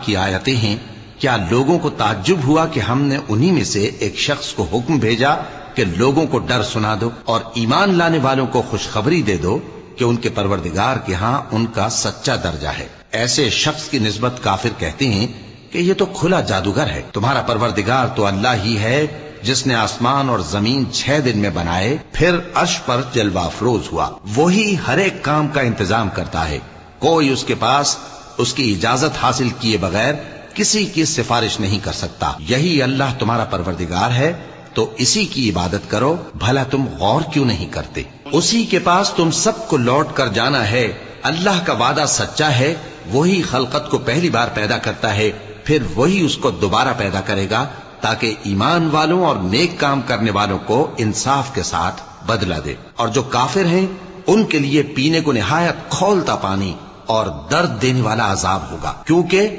کی آیتیں ہیں، کیا لوگوں کو تعجب ہوا کہ ہم نے انہی میں سے ایک شخص کو حکم بھیجا کہ لوگوں کو ڈر سنا دو اور ایمان لانے والوں کو خوشخبری دے دو کہ ان کے پروردگار کے ہاں ان کا سچا درجہ ہے۔ ایسے شخص کی نسبت کافر کہتے ہیں کہ یہ تو کھلا جادوگر ہے۔ تمہارا پروردگار تو اللہ ہی ہے جس نے آسمان اور زمین 6 دن میں بنائے، پھر عرش پر جلوہ افروز ہوا۔ وہی ہر ایک کام کا انتظام کرتا ہے، کوئی اس کے پاس اس کی اجازت حاصل کیے بغیر کسی کی سفارش نہیں کر سکتا۔ یہی اللہ تمہارا پروردگار ہے تو اسی کی عبادت کرو، بھلا تم غور کیوں نہیں کرتے؟ اسی کے پاس تم سب کو لوٹ کر جانا ہے۔ اللہ کا وعدہ سچا ہے، وہی خلقت کو پہلی بار پیدا کرتا ہے، پھر وہی اس کو دوبارہ پیدا کرے گا تاکہ ایمان والوں اور نیک کام کرنے والوں کو انصاف کے ساتھ بدلہ دے۔ اور جو کافر ہیں ان کے لیے پینے کو نہایت کھولتا پانی اور درد دینے والا عذاب ہوگا، کیونکہ